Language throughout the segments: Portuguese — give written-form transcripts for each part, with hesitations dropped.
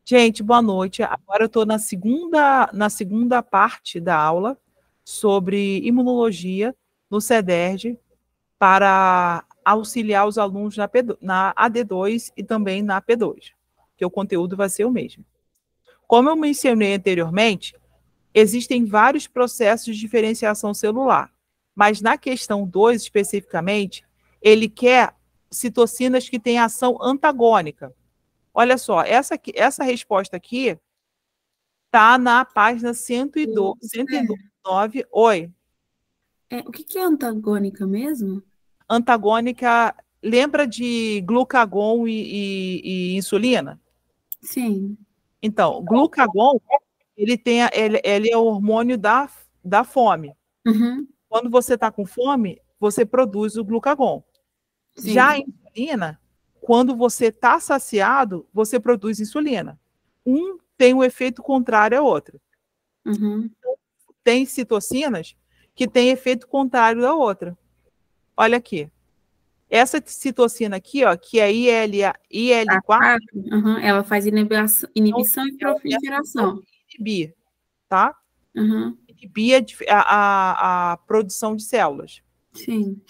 Gente, boa noite. Agora eu estou na segunda parte da aula sobre imunologia no CEDERJ para auxiliar os alunos na AD2 e também na P2, que o conteúdo vai ser o mesmo. Como eu mencionei anteriormente, existem vários processos de diferenciação celular, mas na questão 2 especificamente, ele quer citocinas que têm ação antagônica. Olha só, essa resposta aqui está na página 109. Oi. O que é antagônica mesmo? Antagônica, lembra de glucagon e insulina? Sim. Então, glucagon, ele é o hormônio da fome. Uhum. Quando você está com fome, você produz o glucagon. Já a Sim. insulina, quando você está saciado, você produz insulina. Um tem um efeito contrário ao outro. Uhum. Tem citocinas que têm efeito contrário da outra. Olha aqui. Essa citocina aqui, ó, que é IL4, Uhum. Ela faz inibição e ela tem a função proliferação. de inibir, tá? Uhum. Inibir a produção de células, Sim.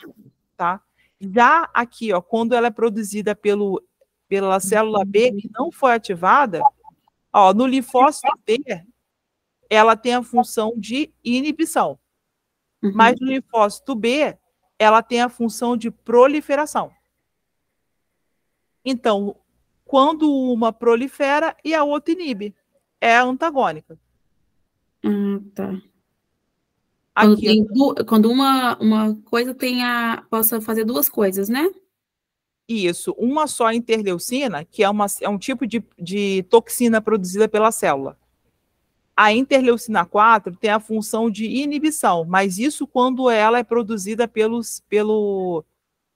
tá? Já aqui, ó, quando ela é produzida pela célula B que não foi ativada, ó, no linfócito B, ela tem a função de inibição. Mas Uhum. no linfócito B, ela tem a função de proliferação. Então, quando uma prolifera e a outra inibe, é antagônica. Tá. Quando Aqui, tem quando uma coisa possa fazer duas coisas, né? isso, uma só interleucina, que é um tipo de toxina produzida pela célula. A interleucina 4 tem a função de inibição, mas isso quando ela é produzida pelo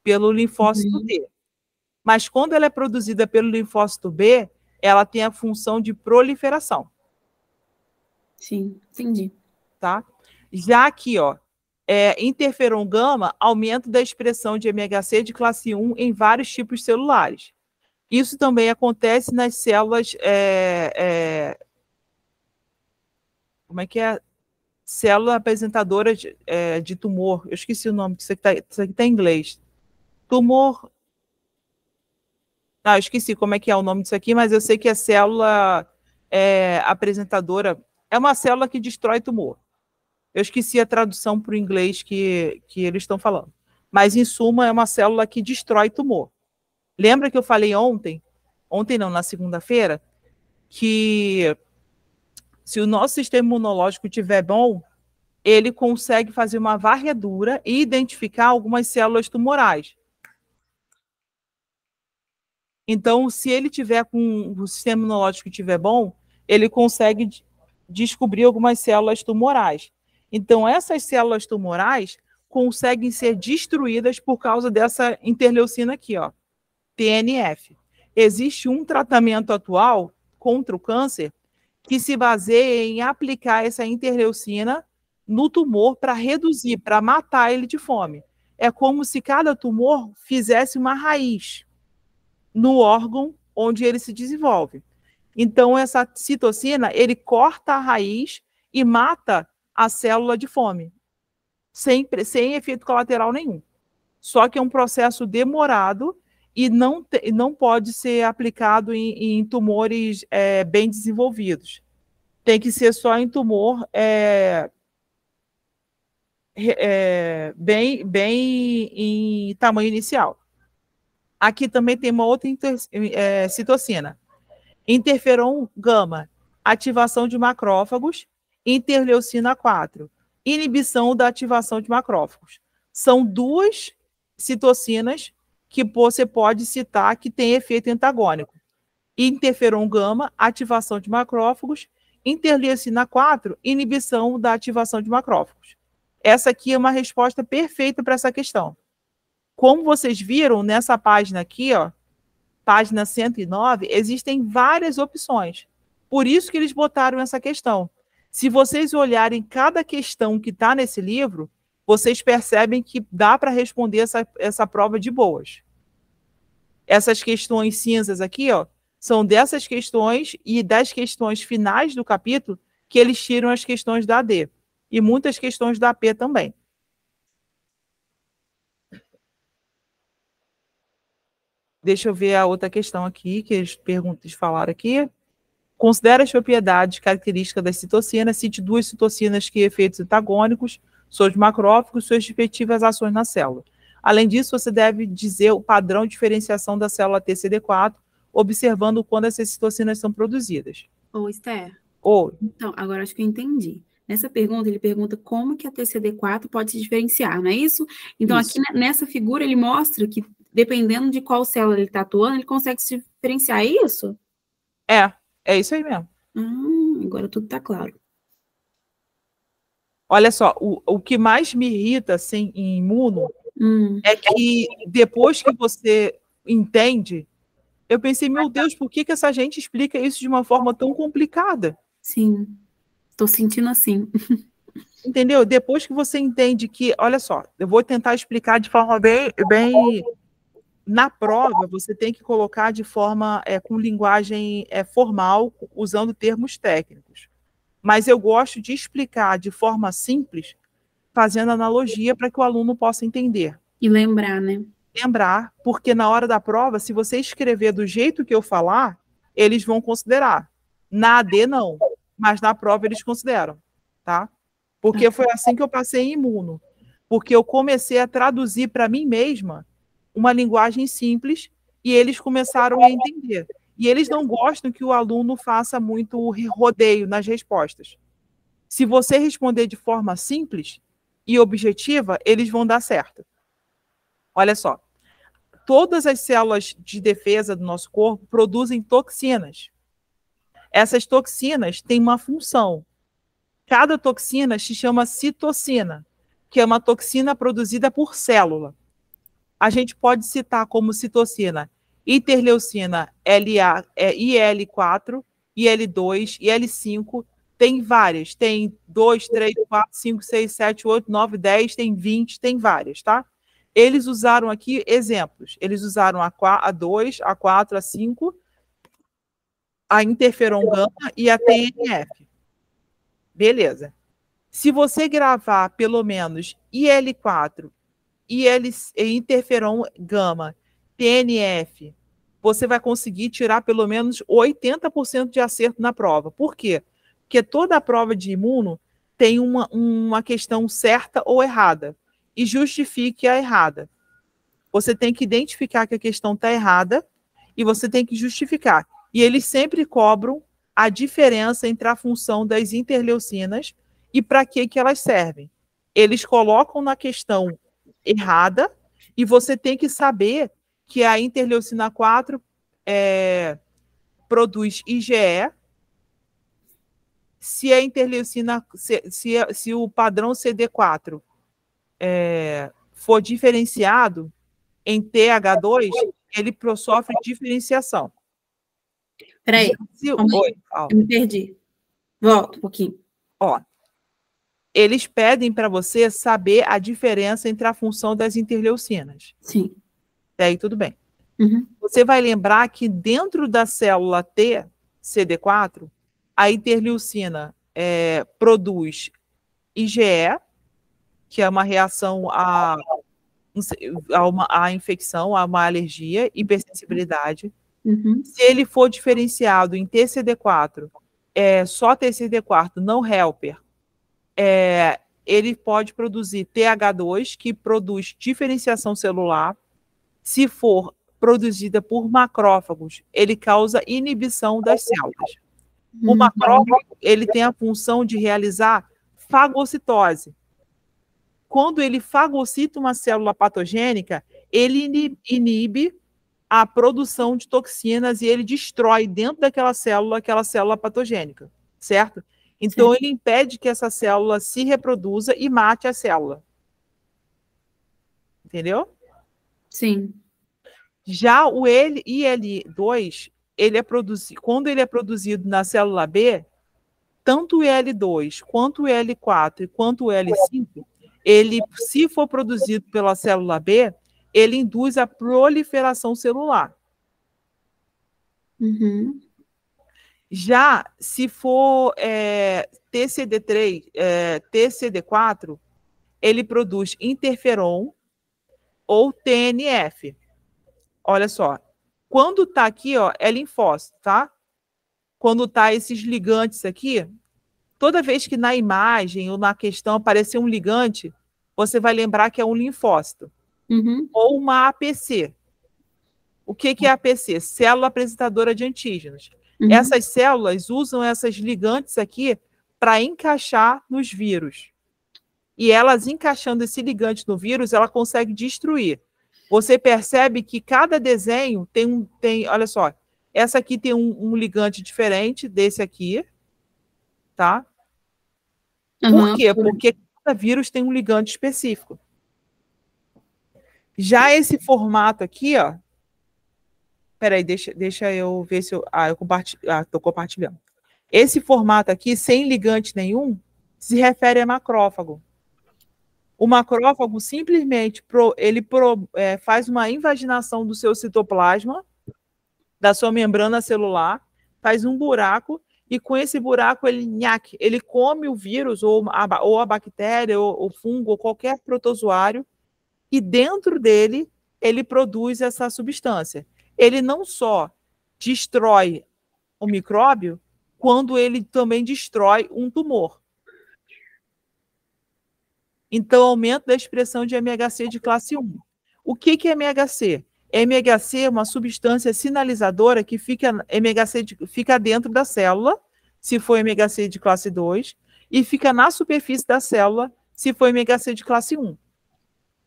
linfócito Uhum. T. Mas quando ela é produzida pelo linfócito B, ela tem a função de proliferação, Sim, entendi. tá? Já aqui, ó, interferon gama, aumento da expressão de MHC de classe 1 em vários tipos celulares. Isso também acontece nas células, como é que é? Célula apresentadora de tumor. Eu esqueci o nome, isso aqui tá em inglês. Tumor. Ah, eu esqueci como é que é o nome disso aqui, mas eu sei que é célula apresentadora. É uma célula que destrói tumor. Eu esqueci a tradução para o inglês que eles estão falando. Mas, em suma, é uma célula que destrói tumor. Lembra que eu falei ontem não, na segunda-feira, que se o nosso sistema imunológico estiver bom, ele consegue fazer uma varredura e identificar algumas células tumorais. Então, se ele tiver com o sistema imunológico estiver bom, ele consegue descobrir algumas células tumorais. Então, essas células tumorais conseguem ser destruídas por causa dessa interleucina aqui, ó, TNF. Existe um tratamento atual contra o câncer que se baseia em aplicar essa interleucina no tumor para reduzir, para matar ele de fome. É como se cada tumor fizesse uma raiz no órgão onde ele se desenvolve. Então, essa citocina, ele corta a raiz e mata a célula de fome, sem efeito colateral nenhum. Só que é um processo demorado e não pode ser aplicado em tumores bem desenvolvidos. Tem que ser só em tumor bem em tamanho inicial. Aqui também tem uma outra citocina. Interferon gama, ativação de macrófagos, interleucina 4, inibição da ativação de macrófagos. São duas citocinas que você pode citar que têm efeito antagônico. Interferon gama, ativação de macrófagos, interleucina 4, inibição da ativação de macrófagos. Essa aqui é uma resposta perfeita para essa questão. Como vocês viram nessa página aqui, ó, página 109, existem várias opções. Por isso que eles botaram essa questão. Se vocês olharem cada questão que está nesse livro, vocês percebem que dá para responder essa prova de boas. Essas questões cinzas aqui, ó, São dessas questões e das questões finais do capítulo que eles tiram as questões da AD. E muitas questões da AP também. Deixa eu ver a outra questão aqui, que eles falaram aqui. Considera as propriedades características das citocinas, cite 2 citocinas que efeitos antagônicos, seus macrófagos, suas respectivas ações na célula. Além disso, você deve dizer o padrão de diferenciação da célula TCD4, observando quando essas citocinas são produzidas. Ô, Esther. Oi. Então, agora acho que eu entendi. Nessa pergunta, ele pergunta como que a TCD4 pode se diferenciar, não é isso? Então, Isso. aqui nessa figura, ele mostra que, dependendo de qual célula ele está atuando, ele consegue se diferenciar, é isso? É isso aí mesmo. Agora tudo está claro. Olha só, o que mais me irrita assim, em imuno é que depois que você entende, eu pensei, meu Deus, por que essa gente explica isso de uma forma tão complicada? Sim, estou sentindo assim. Entendeu? Depois que você entende que, olha só, eu vou tentar explicar de forma bem na prova, você tem que colocar de forma com linguagem formal, usando termos técnicos. Mas eu gosto de explicar de forma simples, fazendo analogia para que o aluno possa entender. E lembrar, né? Lembrar, porque na hora da prova, se você escrever do jeito que eu falar, eles vão considerar. Na AD, não. Mas na prova eles consideram, tá? Porque foi assim que eu passei em imuno. Porque eu comecei a traduzir para mim mesma uma linguagem simples e eles começaram a entender. E eles não gostam que o aluno faça muito rodeio nas respostas. Se você responder de forma simples e objetiva, eles vão dar certo. Olha só, todas as células de defesa do nosso corpo produzem toxinas. Essas toxinas têm uma função. Cada toxina se chama citocina, que é uma toxina produzida por célula. A gente pode citar como citocina interleucina IL4, IL2, IL5, tem várias, tem 2, 3, 4, 5, 6, 7, 8, 9, 10, tem 20, tem várias, tá? Eles usaram aqui exemplos. Eles usaram a 2, a 4, a 5, a interferon gama e a TNF. Beleza. Se você gravar pelo menos IL4, interferon gama, TNF, você vai conseguir tirar pelo menos 80% de acerto na prova. Por quê? Porque toda a prova de imuno tem uma questão certa ou errada. E justifique a errada. Você tem que identificar que a questão está errada e você tem que justificar. E eles sempre cobram a diferença entre a função das interleucinas e para que elas servem. Eles colocam na questão errada e você tem que saber que a interleucina 4 produz IgE. Se a interleucina, se o padrão CD4 for diferenciado em TH2, ele sofre diferenciação. Peraí, eu me perdi. Volta um pouquinho. Ó, eles pedem para você saber a diferença entre a função das interleucinas. Sim. Até aí tudo bem. Uhum. Você vai lembrar que dentro da célula T, CD4, a interleucina produz IgE, que é uma reação à infecção, a uma alergia, hipersensibilidade. Uhum. Se ele for diferenciado em TCD4, só TCD4, não helper, ele pode produzir TH2, que produz diferenciação celular. Se for produzida por macrófagos, ele causa inibição das células. O macrófago, ele tem a função de realizar fagocitose. Quando ele fagocita uma célula patogênica, ele inibe a produção de toxinas e ele destrói dentro daquela célula patogênica, certo? Então, ele impede que essa célula se reproduza e mate a célula. Entendeu? Sim. Já o IL2, quando ele é produzido na célula B, tanto o IL2, quanto o IL4 e quanto o IL5, ele, se for produzido pela célula B, ele induz a proliferação celular. Uhum. Já se for TCD3, TCD4, ele produz interferon ou TNF. Olha só, quando está aqui, ó, é linfócito, tá? Quando tá esses ligantes aqui, toda vez que na imagem ou na questão aparecer um ligante, você vai lembrar que é um linfócito. Uhum. Ou uma APC. O que é APC? Célula apresentadora de antígenos. Uhum. Essas células usam essas ligantes aqui para encaixar nos vírus. E elas encaixando esse ligante no vírus, ela consegue destruir. Você percebe que cada desenho tem olha só, essa aqui tem um ligante diferente desse aqui, tá? Por quê? Porque cada vírus tem um ligante específico. Já esse formato aqui, ó. Peraí, deixa eu ver se eu. Eu compartilho. Estou compartilhando. Esse formato aqui, sem ligante nenhum, se refere a macrófago. O macrófago simplesmente faz uma invaginação do seu citoplasma, da sua membrana celular, faz um buraco, e com esse buraco ele come o vírus, ou a bactéria, ou o fungo, ou qualquer protozoário, e dentro dele ele produz essa substância. Ele não só destrói o micróbio, quando ele também destrói um tumor. Então, aumento da expressão de MHC de classe 1. O que é MHC? MHC é uma substância sinalizadora que fica dentro da célula, se for MHC de classe 2, e fica na superfície da célula, se for MHC de classe 1.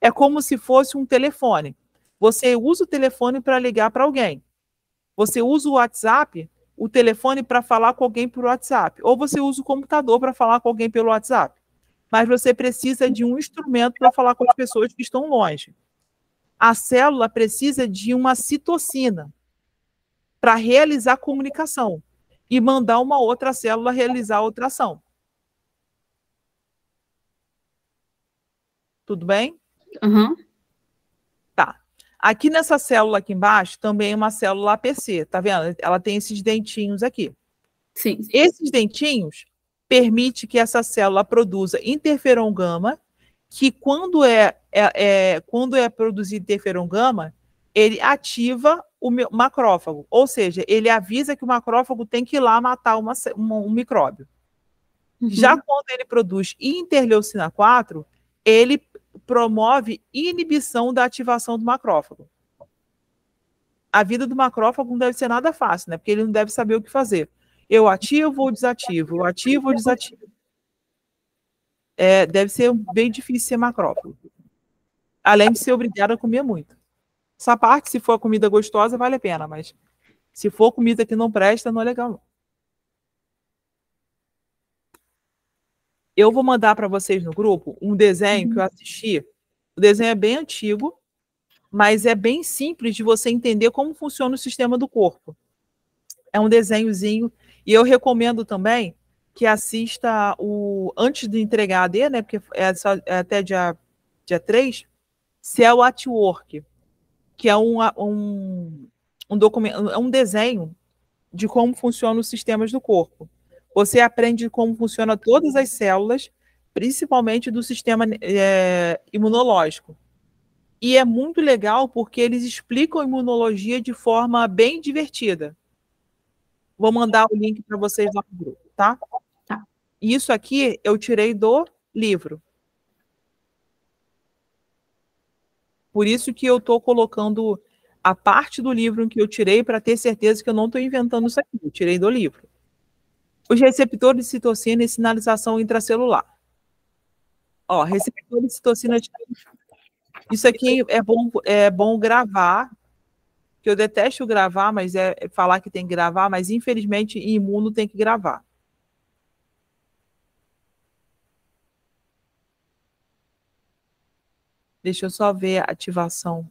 É como se fosse um telefone. Você usa o telefone para ligar para alguém. Você usa o WhatsApp, o telefone, para falar com alguém por WhatsApp. Ou você usa o computador para falar com alguém pelo WhatsApp. Mas você precisa de um instrumento para falar com as pessoas que estão longe. A célula precisa de uma citocina para realizar comunicação e mandar uma outra célula realizar outra ação. Tudo bem? Uhum. Tá. Aqui nessa célula aqui embaixo também é uma célula APC, tá vendo? Ela tem esses dentinhos aqui. Sim. Esses dentinhos permitem que essa célula produza interferon gama, que quando é produzido interferon gama, ele ativa o macrófago, ou seja, ele avisa que o macrófago tem que ir lá matar um micróbio. Uhum. Já quando ele produz interleucina 4, ele promove inibição da ativação do macrófago. A vida do macrófago não deve ser nada fácil, né? Porque ele não deve saber o que fazer. Eu ativo ou desativo? Eu ativo ou desativo? Deve ser bem difícil ser macrófago. Além de ser obrigado a comer muito. Essa parte, se for comida gostosa, vale a pena, mas se for comida que não presta, não é legal, não. Eu vou mandar para vocês no grupo um desenho que eu assisti. O desenho é bem antigo, mas é bem simples de você entender como funciona o sistema do corpo. É um desenhozinho, e eu recomendo também que assista antes de entregar a AD, né, porque é até dia 3, Cell at Work, que é um documento, é um desenho de como funcionam os sistemas do corpo. Você aprende como funcionam todas as células, principalmente do sistema imunológico. E é muito legal porque eles explicam a imunologia de forma bem divertida. Vou mandar o link para vocês lá no grupo, tá? Tá. Isso aqui eu tirei do livro. Por isso que eu estou colocando a parte do livro em que eu tirei para ter certeza que eu não estou inventando isso aqui. Eu tirei do livro. Os receptores de citocina e sinalização intracelular. Ó, receptor de citocina. Isso aqui é bom gravar, que eu detesto gravar, mas falar que tem que gravar, mas infelizmente em imuno tem que gravar. Deixa eu só ver a ativação.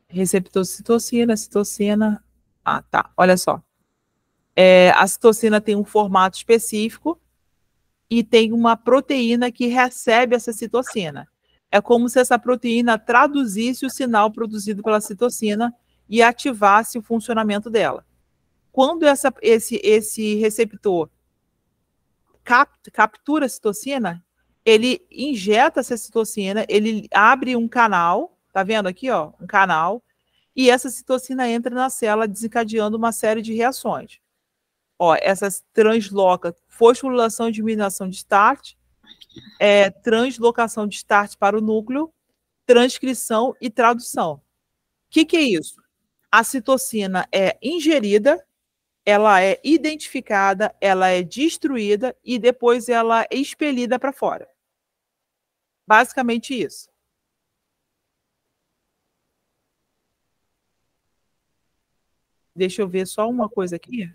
Receptor citocina. Ah, tá. Olha só. A citocina tem um formato específico e tem uma proteína que recebe essa citocina. É como se essa proteína traduzisse o sinal produzido pela citocina e ativasse o funcionamento dela. Quando esse receptor captura a citocina, ele injeta essa citocina, ele abre um canal, tá vendo aqui, ó, um canal, e essa citocina entra na célula desencadeando uma série de reações. Ó, essas transloca fosforilação e diminuição de start, translocação de start para o núcleo, transcrição e tradução. O que é isso? A citocina é ingerida, ela é identificada, ela é destruída e depois ela é expelida para fora. Basicamente isso. Deixa eu ver só uma coisa aqui.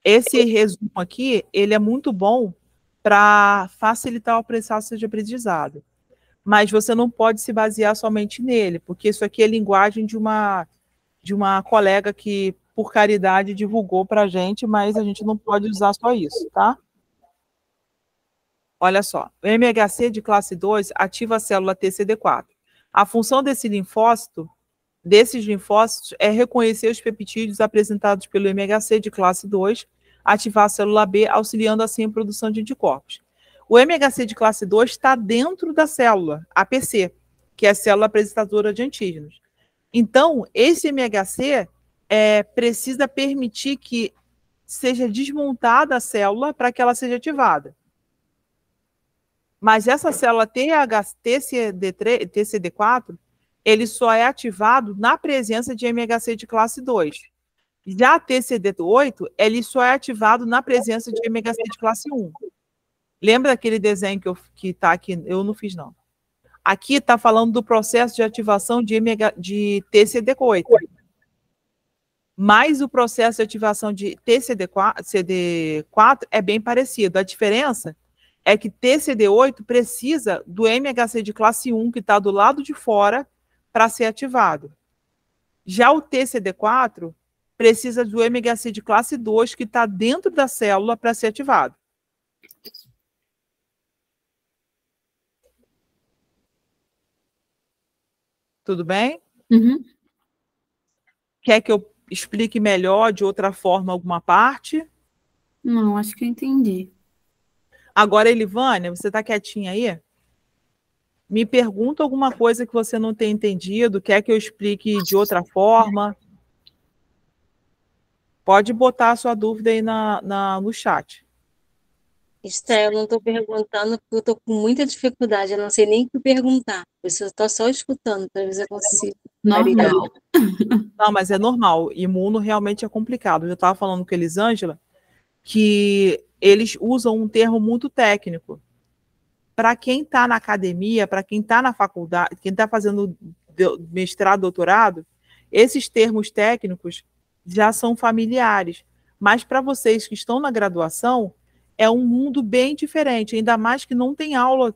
Esse resumo aqui, ele é muito bom para facilitar o processo de aprendizado. Mas você não pode se basear somente nele, porque isso aqui é linguagem de uma colega que, por caridade, divulgou para a gente, mas a gente não pode usar só isso, tá? Olha só, o MHC de classe 2 ativa a célula TCD4. A função desses linfócitos é reconhecer os peptídeos apresentados pelo MHC de classe 2, ativar a célula B, auxiliando assim a produção de anticorpos. O MHC de classe 2 está dentro da célula, APC, que é a célula apresentadora de antígenos. Então, esse MHC precisa permitir que seja desmontada a célula para que ela seja ativada. Mas essa célula TCD4, ele só é ativado na presença de MHC de classe 2. Já a TCD8, ele só é ativado na presença de MHC de classe 1. Lembra daquele desenho que está aqui? Eu não fiz, não. Aqui está falando do processo de ativação de TCD8. Mas o processo de ativação de TCD4 é bem parecido. A diferença é que TCD8 precisa do MHC de classe 1, que está do lado de fora, para ser ativado. Já o TCD4 precisa do MHC de classe 2, que está dentro da célula, para ser ativado. Tudo bem? Uhum. Quer que eu explique melhor, de outra forma, alguma parte? Não, acho que eu entendi. Agora, Elivânia, você está quietinha aí? Me pergunta alguma coisa que você não tenha entendido, quer que eu explique de outra forma? Pode botar a sua dúvida aí no chat. Esther, eu não estou perguntando porque eu estou com muita dificuldade, eu não sei nem o que perguntar. Eu estou só escutando, para ver se eu consigo. Normal. Não, mas é normal. Imuno realmente é complicado. Eu estava falando com a Elisângela que eles usam um termo muito técnico. Para quem está na academia, para quem está na faculdade, quem está fazendo mestrado, doutorado, esses termos técnicos já são familiares. Mas para vocês que estão na graduação, é um mundo bem diferente, ainda mais que não tem aula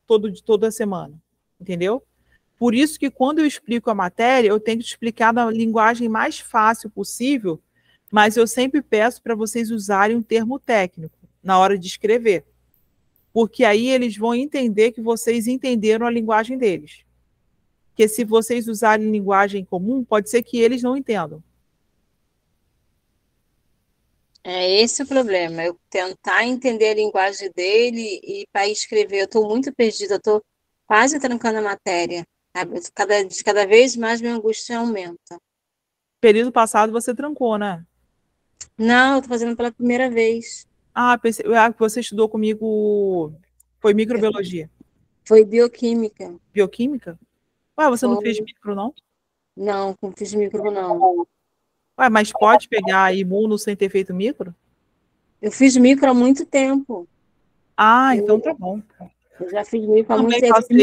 toda semana, entendeu? Por isso que quando eu explico a matéria, eu tenho que explicar na linguagem mais fácil possível, mas eu sempre peço para vocês usarem um termo técnico na hora de escrever, porque aí eles vão entender que vocês entenderam a linguagem deles. Porque se vocês usarem linguagem comum, pode ser que eles não entendam. É esse o problema, eu tentar entender a linguagem dele e para escrever. Eu estou muito perdida, eu estou quase trancando a matéria. Cada vez mais minha angústia aumenta. Período passado você trancou, né? Não, eu estou fazendo pela primeira vez. Ah, você estudou comigo, foi microbiologia. Foi bioquímica. Bioquímica? Ué, você não Foi. fez micro, não? Não, não fiz micro, não. Ué, mas pode pegar imuno sem ter feito micro? Eu fiz micro há muito tempo. Ah, então tá bom. Eu já fiz micro há muito Também tempo. passei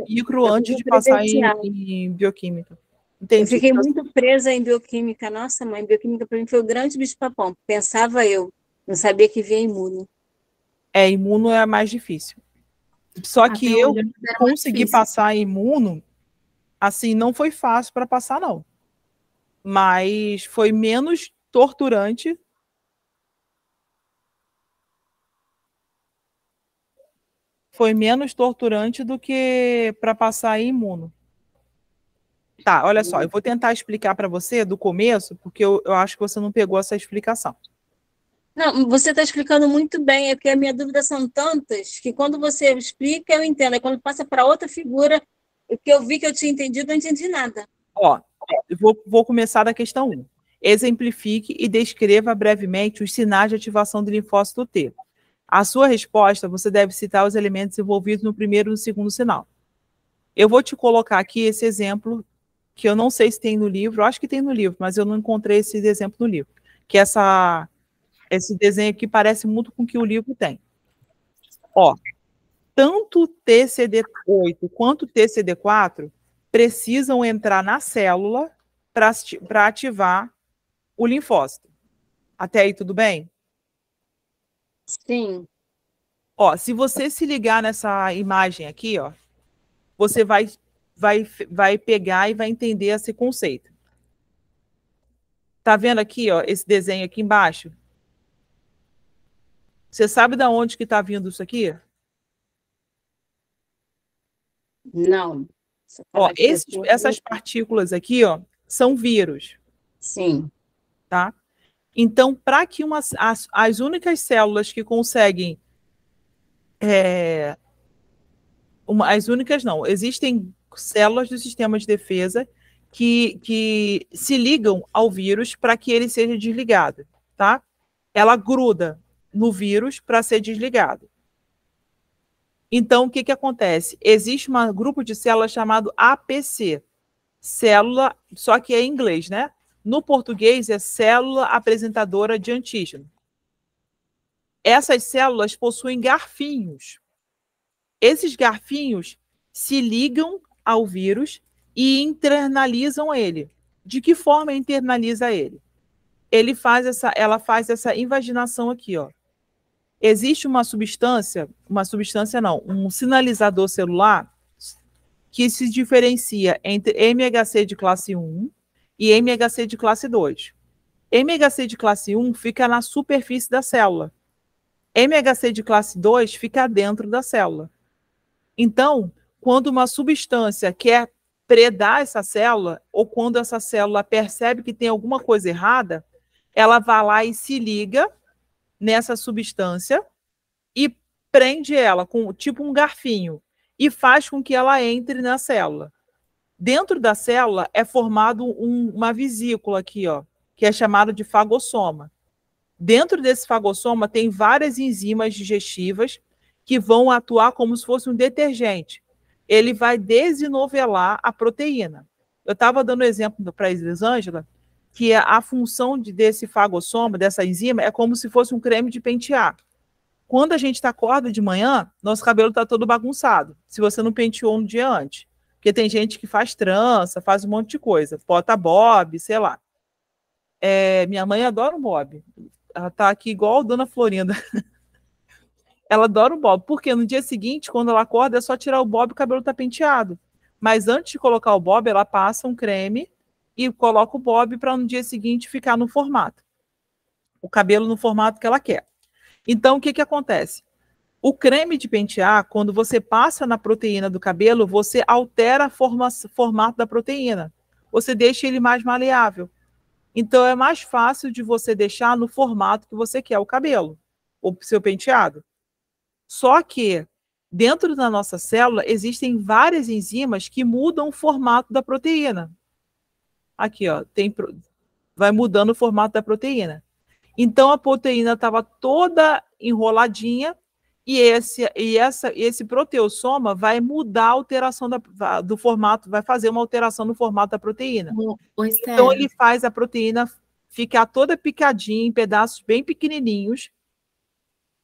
micro Eu antes fiz de passar presencial. em bioquímica. Eu Entendi. fiquei muito presa em bioquímica. Nossa, mãe, bioquímica para mim foi o grande bicho-papão. Pensava eu, não sabia que vinha imuno. Imuno é mais difícil. Só que Até eu hoje era mais consegui difícil. passar em imuno, assim, não foi fácil para passar, não. Mas foi menos torturante. foi menos torturante do que para passar em imuno. Tá, olha só, eu vou tentar explicar para você do começo, porque eu acho que você não pegou essa explicação. Não, você está explicando muito bem, é porque as minhas dúvidas são tantas que quando você explica, eu entendo. Aí quando passa para outra figura, o que eu vi que eu tinha entendido, eu não entendi nada. Ó, eu vou começar da questão 1. Exemplifique e descreva brevemente os sinais de ativação do linfócito T. A sua resposta, você deve citar os elementos envolvidos no primeiro e no segundo sinal. Eu vou te colocar aqui esse exemplo, que eu não sei se tem no livro, eu acho que tem no livro, mas eu não encontrei esse exemplo no livro, que esse desenho aqui parece muito com o que o livro tem. Ó, tanto TCD8 quanto TCD4 precisam entrar na célula para ativar o linfócito. Até aí tudo bem? Sim. Ó, se você se ligar nessa imagem aqui, ó, você vai pegar e vai entender esse conceito. Tá vendo aqui, ó, esse desenho aqui embaixo? Você sabe de onde que está vindo isso aqui? Não. Ó, essas partículas aqui, ó, são vírus. Sim. Tá? Então, para que as únicas células que conseguem... as únicas não, existem células do sistema de defesa que se ligam ao vírus para que ele seja desligado, tá? Ela gruda no vírus para ser desligado. Então, o que que acontece? Existe um grupo de células chamado APC, célula, só que é em inglês, né? No português é célula apresentadora de antígeno. Essas células possuem garfinhos. Esses garfinhos se ligam ao vírus e internalizam ele. De que forma internaliza ele? Ela faz essa invaginação aqui, ó. Existe um sinalizador celular que se diferencia entre MHC de classe 1 e MHC de classe 2. MHC de classe 1 fica na superfície da célula. MHC de classe 2 fica dentro da célula. Então, quando uma substância quer predar essa célula, ou quando essa célula percebe que tem alguma coisa errada, ela vai lá e se liga nessa substância e prende ela com tipo um garfinho e faz com que ela entre na célula. Dentro da célula é formado uma vesícula aqui, ó, que é chamada de fagossoma. Dentro desse fagossoma tem várias enzimas digestivas que vão atuar como se fosse um detergente. Ele vai desenovelar a proteína. Eu estava dando exemplo para a Elisângela que a função desse fagossoma, dessa enzima, é como se fosse um creme de pentear. Quando a gente acorda de manhã, nosso cabelo está todo bagunçado, se você não penteou no dia antes. Porque tem gente que faz trança, faz um monte de coisa, bota bob, sei lá. Minha mãe adora o bob. Ela está aqui igual a Dona Florinda. Ela adora o bob, porque no dia seguinte, quando ela acorda, é só tirar o bob e o cabelo está penteado. Mas antes de colocar o bob, ela passa um creme e coloca o bob para no dia seguinte ficar no formato. O cabelo no formato que ela quer. Então, o que que acontece? O creme de pentear, quando você passa na proteína do cabelo, você altera o formato da proteína. Você deixa ele mais maleável. Então, é mais fácil de você deixar no formato que você quer o cabelo, o seu penteado. Só que, dentro da nossa célula, existem várias enzimas que mudam o formato da proteína. Aqui, ó, vai mudando o formato da proteína. Então, a proteína estava toda enroladinha e esse proteossoma vai mudar a alteração do formato, vai fazer uma alteração no formato da proteína. Então, ele faz a proteína ficar toda picadinha em pedaços bem pequenininhos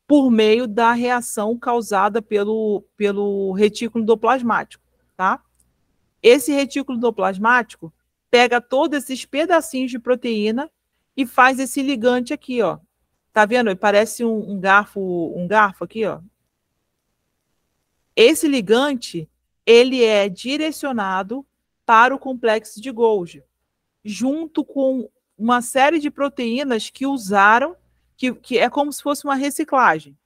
por meio da reação causada pelo retículo endoplasmático, tá? Esse retículo endoplasmático pega todos esses pedacinhos de proteína e faz esse ligante aqui, ó. Tá vendo? Ele parece um garfo aqui, ó. Esse ligante, ele é direcionado para o complexo de Golgi, junto com uma série de proteínas que usaram, que é como se fosse uma reciclagem.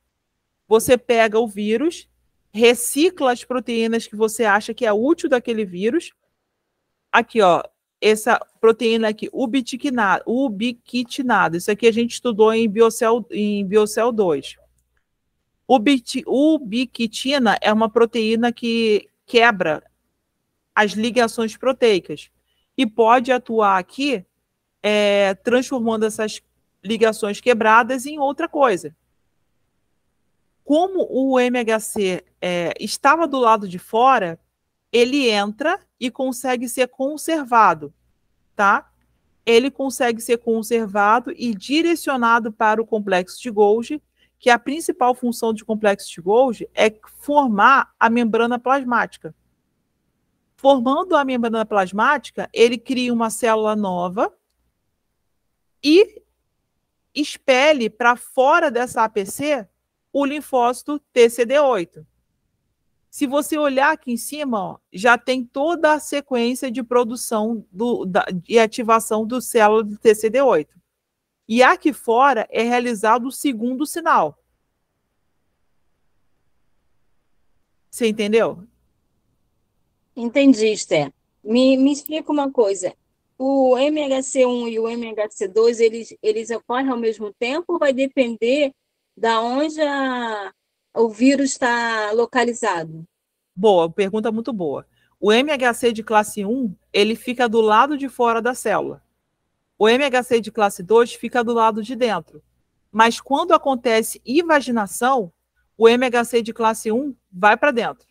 Você pega o vírus recicla as proteínas que você acha que é útil daquele vírus. Aqui, ó, essa proteína aqui, ubiquitinada. Isso aqui a gente estudou em Biocell 2. Ubiquitina é uma proteína que quebra as ligações proteicas e pode atuar aqui transformando essas ligações quebradas em outra coisa. Como o MHC estava do lado de fora, ele entra e consegue ser conservado, tá? Ele consegue ser conservado e direcionado para o complexo de Golgi, que a principal função do complexo de Golgi é formar a membrana plasmática. Formando a membrana plasmática, ele cria uma célula nova e expele para fora dessa APC o linfócito TCD8. Se você olhar aqui em cima, ó, já tem toda a sequência de produção e ativação do célula do TCD8. E aqui fora é realizado o segundo sinal. Você entendeu? Entendi, Esther. Me explica uma coisa. O MHC1 e o MHC2, eles ocorrem ao mesmo tempo ou vai depender da onde o vírus está localizado? Boa, pergunta muito boa. O MHC de classe 1, ele fica do lado de fora da célula. O MHC de classe 2 fica do lado de dentro. Mas quando acontece invaginação, o MHC de classe 1 vai para dentro.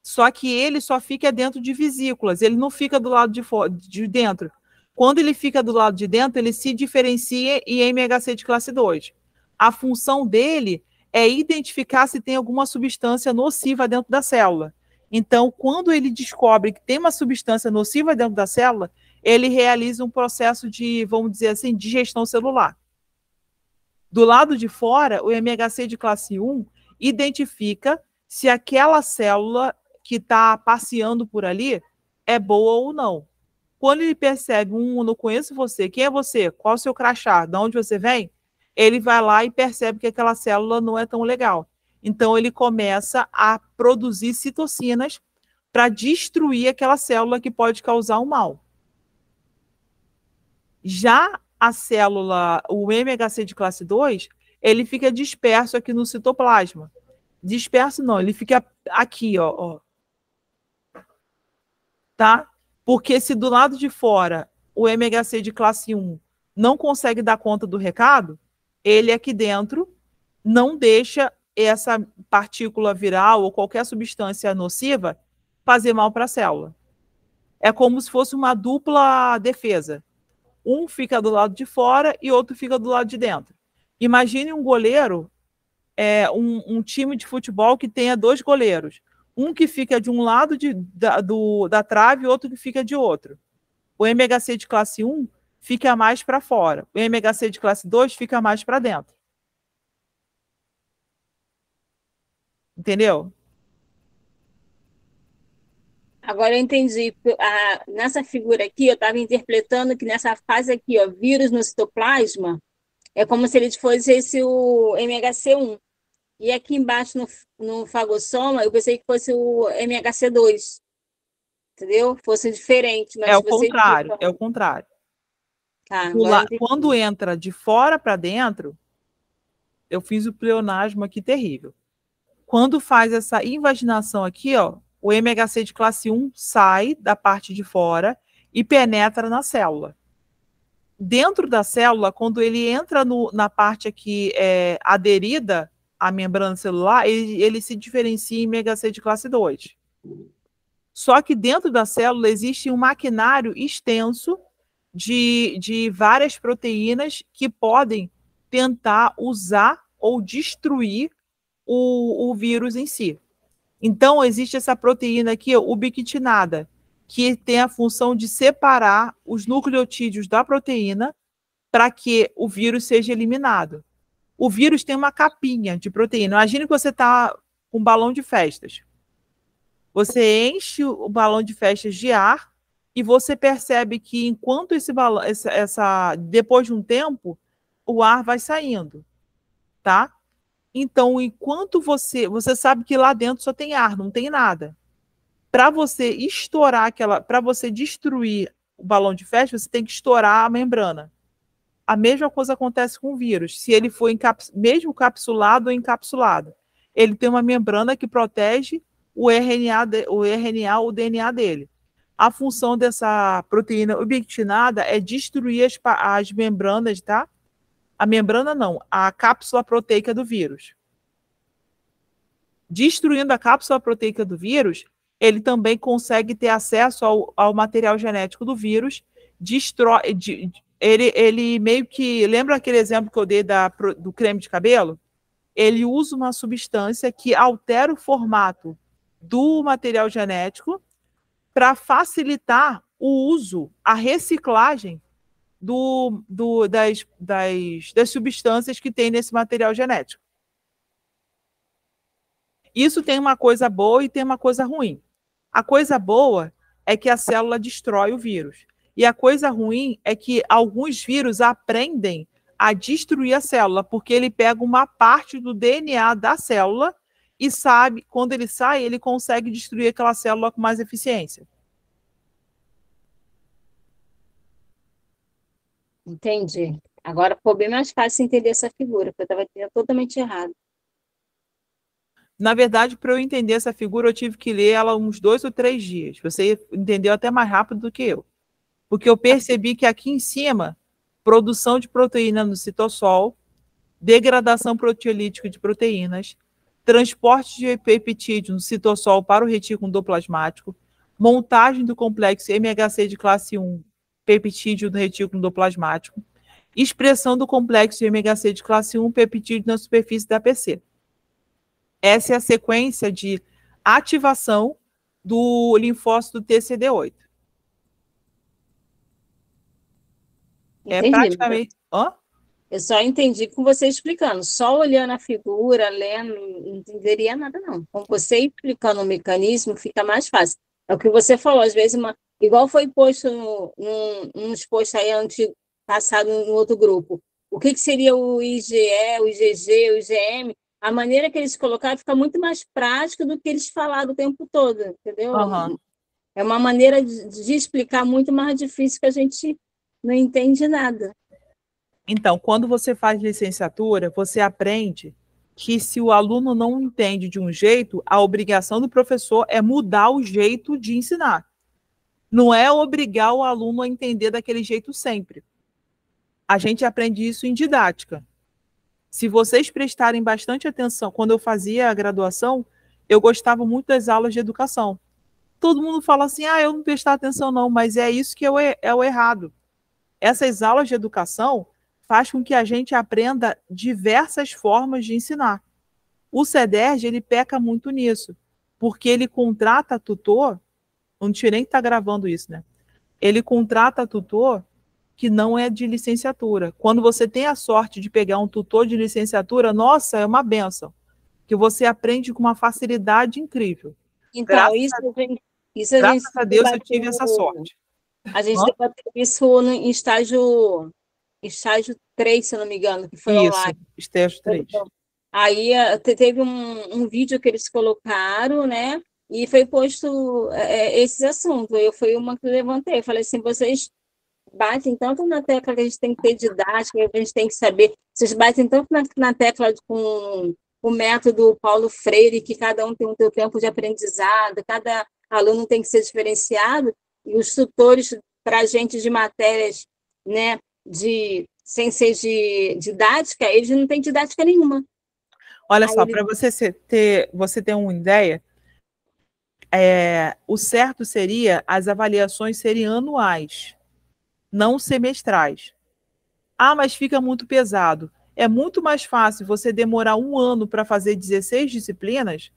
Só que ele só fica dentro de vesículas, ele não fica do lado de dentro. Quando ele fica do lado de dentro, ele se diferencia em MHC de classe 2. A função dele é identificar se tem alguma substância nociva dentro da célula. Então, quando ele descobre que tem uma substância nociva dentro da célula, ele realiza um processo de, vamos dizer assim, digestão celular. Do lado de fora, o MHC de classe 1 identifica se aquela célula que está passeando por ali é boa ou não. Quando ele percebe, eu não conheço você, quem é você? Qual é o seu crachá? De onde você vem? Ele vai lá e percebe que aquela célula não é tão legal. Então, ele começa a produzir citocinas para destruir aquela célula que pode causar um mal. Já a célula, o MHC de classe 2, ele fica disperso aqui no citoplasma. Disperso não, ele fica aqui, ó. Tá? Porque se do lado de fora o MHC de classe 1 não consegue dar conta do recado, ele aqui dentro não deixa essa partícula viral ou qualquer substância nociva fazer mal para a célula. É como se fosse uma dupla defesa. Um fica do lado de fora e outro fica do lado de dentro. Imagine um goleiro, um time de futebol que tenha 2 goleiros. Um que fica de um lado da trave e outro que fica de outro. O MHC de classe 1 fica mais para fora. O MHC de classe 2 fica mais para dentro. Entendeu? Agora eu entendi. Nessa figura aqui, eu estava interpretando que nessa fase aqui, ó, vírus no citoplasma, é como se ele fosse o MHC1. E aqui embaixo no fagossoma, eu pensei que fosse o MHC2. Entendeu? Fosse diferente. Mas é o contrário, é o contrário. Tá, quando entra de fora para dentro, eu fiz o pleonasmo aqui terrível. Quando faz essa invaginação aqui, ó, o MHC de classe 1 sai da parte de fora e penetra na célula. Dentro da célula, quando ele entra na parte aqui aderida à membrana celular, ele se diferencia em MHC de classe 2. Só que dentro da célula existe um maquinário extenso de várias proteínas que podem tentar usar ou destruir o vírus em si. Então, existe essa proteína aqui, ubiquitinada, que tem a função de separar os nucleotídeos da proteína para que o vírus seja eliminado. O vírus tem uma capinha de proteína. Imagine que você está com um balão de festas. Você enche o balão de festas de ar e você percebe que enquanto esse balão, depois de um tempo, o ar vai saindo, tá? Então, enquanto você sabe que lá dentro só tem ar, não tem nada. Para você estourar para você destruir o balão de festa, você tem que estourar a membrana. A mesma coisa acontece com o vírus. Se ele for mesmo capsulado ou encapsulado, ele tem uma membrana que protege o RNA, o DNA dele. A função dessa proteína ubiquitinada é destruir as membranas, tá? A membrana não, a cápsula proteica do vírus. Destruindo a cápsula proteica do vírus, ele também consegue ter acesso ao material genético do vírus, ele meio que... Lembra aquele exemplo que eu dei do creme de cabelo? Ele usa uma substância que altera o formato do material genético para facilitar o uso, a reciclagem das substâncias que tem nesse material genético. Isso tem uma coisa boa e tem uma coisa ruim. A coisa boa é que a célula destrói o vírus. E a coisa ruim é que alguns vírus aprendem a destruir a célula, porque ele pega uma parte do DNA da célula e sabe, quando ele sai, ele consegue destruir aquela célula com mais eficiência. Entendi. Agora ficou bem mais fácil entender essa figura, porque eu estava entendendo totalmente errado. Na verdade, para eu entender essa figura, eu tive que ler ela uns 2 ou 3 dias. Você entendeu até mais rápido do que eu. Porque eu percebi que aqui em cima, produção de proteína no citossol, degradação proteolítica de proteínas, transporte de peptídeo no citossol para o retículo endoplasmático, montagem do complexo MHC de classe 1, peptídeo no retículo endoplasmático, expressão do complexo MHC de classe 1, peptídeo na superfície da PC. Essa é a sequência de ativação do linfócito TCD8. Entendi, praticamente... Eu só entendi com você explicando. Só olhando a figura, lendo, não entenderia nada, não. Com você explicando o mecanismo, fica mais fácil. É o que você falou, às vezes, igual foi posto nos posts aí antigo, passado no outro grupo. O que seria o IgE, o IgG, o IgM? A maneira que eles colocaram fica muito mais prática do que eles falaram o tempo todo, entendeu? Uhum. É uma maneira de explicar muito mais difícil que a gente não entende nada. Então, quando você faz licenciatura, você aprende que se o aluno não entende de um jeito, a obrigação do professor é mudar o jeito de ensinar. Não é obrigar o aluno a entender daquele jeito sempre. A gente aprende isso em didática. Se vocês prestarem bastante atenção, quando eu fazia a graduação, eu gostava muito das aulas de educação. Todo mundo fala assim, eu não prestar atenção não, mas é isso que é o errado. Essas aulas de educação faz com que a gente aprenda diversas formas de ensinar. O CEDERJ, ele peca muito nisso, porque ele contrata tutor, não tinha nem que estar gravando isso, né? Ele contrata tutor que não é de licenciatura. Quando você tem a sorte de pegar um tutor de licenciatura, nossa, é uma benção, que você aprende com uma facilidade incrível. Então, graças a Deus eu tive essa sorte. A gente debateu isso em estágio 3, se eu não me engano, que foi isso, online. Estágio 3. Aí teve um vídeo que eles colocaram, né? E foi posto esses assuntos. Foi uma que eu levantei. Eu falei assim, vocês batem tanto na tecla que a gente tem que ter didática, que a gente tem que saber. Vocês batem tanto na tecla com o método Paulo Freire, que cada um tem o seu tempo de aprendizado, cada aluno tem que ser diferenciado, e os tutores para a gente de matérias, né, sem ser de didática, eles não têm didática nenhuma. Olha só, para você ter uma ideia, o certo seria as avaliações serem anuais, não semestrais. Mas fica muito pesado. É muito mais fácil você demorar 1 ano para fazer 16 disciplinas.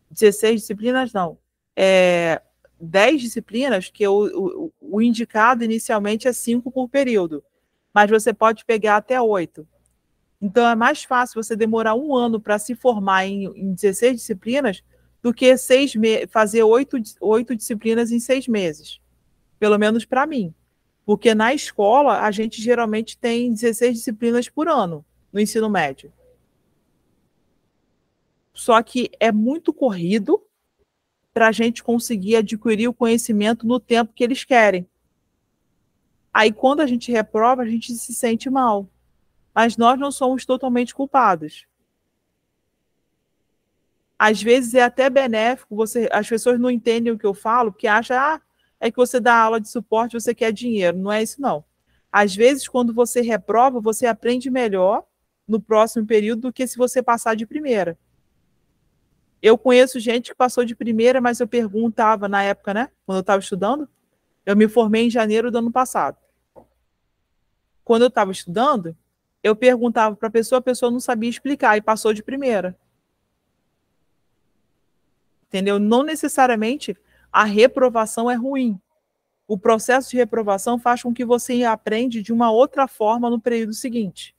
16 disciplinas não. 10 disciplinas, que o indicado inicialmente é 5 por período. Mas você pode pegar até 8. Então, é mais fácil você demorar 1 ano para se formar em 16 disciplinas do que fazer 8 disciplinas em 6 meses. Pelo menos para mim. Porque na escola, a gente geralmente tem 16 disciplinas por ano no ensino médio. Só que é muito corrido para a gente conseguir adquirir o conhecimento no tempo que eles querem. Aí, quando a gente reprova, a gente se sente mal. Mas nós não somos totalmente culpados. Às vezes é até benéfico, as pessoas não entendem o que eu falo, porque acham, é que você dá aula de suporte, você quer dinheiro. Não é isso, não. Às vezes, quando você reprova, você aprende melhor no próximo período do que se você passar de primeira. Eu conheço gente que passou de primeira, mas eu perguntava na época, né? Quando eu estava estudando, eu me formei em janeiro do ano passado. Quando eu estava estudando, eu perguntava para a pessoa não sabia explicar e passou de primeira. Entendeu? Não necessariamente a reprovação é ruim. O processo de reprovação faz com que você aprenda de uma outra forma no período seguinte.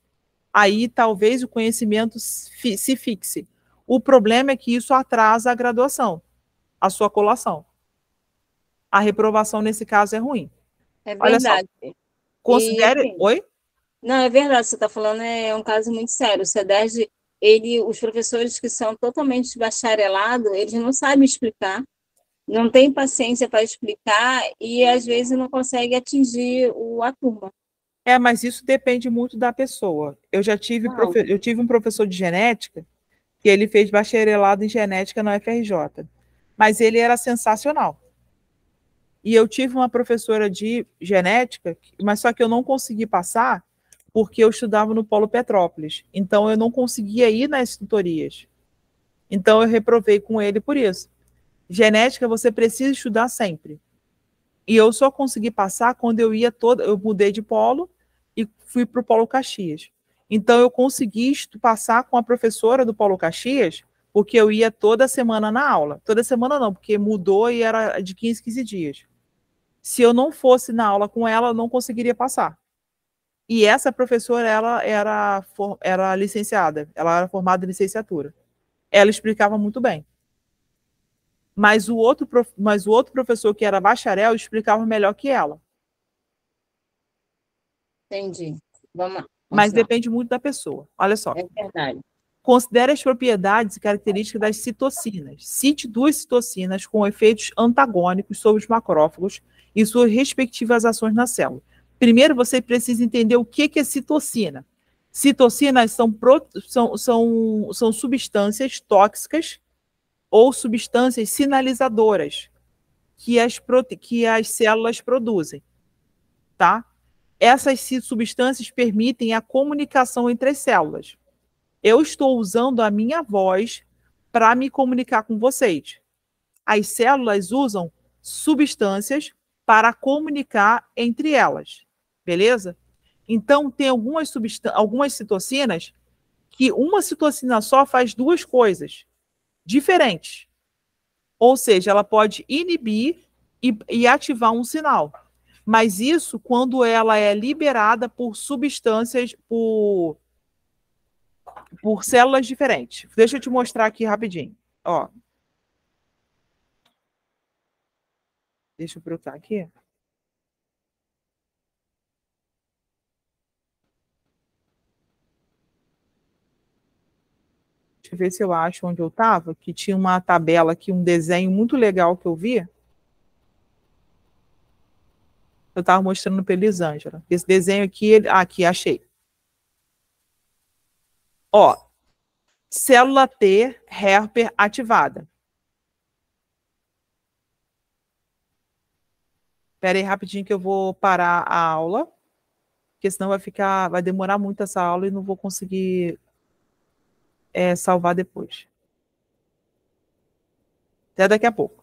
Aí talvez o conhecimento se fixe. O problema é que isso atrasa a graduação, a sua colação. A reprovação, nesse caso, é ruim. É verdade. Olha só, considere... Assim, Oi? não, é verdade, você está falando, é um caso muito sério. O CEDERJ, os professores que são totalmente bacharelados, eles não sabem explicar, não têm paciência para explicar e, às vezes, não conseguem atingir a turma. Mas isso depende muito da pessoa. Eu tive um professor de genética que ele fez bacharelado em genética na UFRJ, mas ele era sensacional. E eu tive uma professora de genética, mas só que eu não consegui passar porque eu estudava no Polo Petrópolis. Então, eu não conseguia ir nas tutorias. Então, eu reprovei com ele por isso. Genética, você precisa estudar sempre. E eu só consegui passar quando eu mudei de polo e fui para o Polo Caxias. Então, eu consegui passar com a professora do Polo Caxias, porque eu ia toda semana na aula. Toda semana não, porque mudou e era de 15 dias. Se eu não fosse na aula com ela, eu não conseguiria passar. E essa professora, ela era licenciada, ela era formada em licenciatura. Ela explicava muito bem. Mas o outro professor, que era bacharel, explicava melhor que ela. Entendi. Vamos Mas depende muito da pessoa. Olha só. É verdade. Considere as propriedades e características das citocinas. Cite 2 citocinas com efeitos antagônicos sobre os macrófagos e suas respectivas ações na célula. Primeiro, você precisa entender o que é citocina. Citocinas são substâncias tóxicas ou substâncias sinalizadoras que as células produzem, tá? Essas substâncias permitem a comunicação entre as células. Eu estou usando a minha voz para me comunicar com vocês. As células usam substâncias para comunicar entre elas, beleza? Então, tem algumas citocinas que uma citocina só faz 2 coisas diferentes. Ou seja, ela pode inibir e ativar um sinal. Mas isso quando ela é liberada por substâncias, por células diferentes. Deixa eu te mostrar aqui rapidinho. Ó. Deixa eu procurar aqui. Deixa eu ver se eu acho onde eu estava, que tinha uma tabela aqui, um desenho muito legal que eu vi. Eu estava mostrando para Elisângela. Esse desenho aqui, aqui, achei. Ó, célula T helper ativada. Espera aí rapidinho que eu vou parar a aula, porque senão vai demorar muito essa aula e não vou conseguir salvar depois. Até daqui a pouco.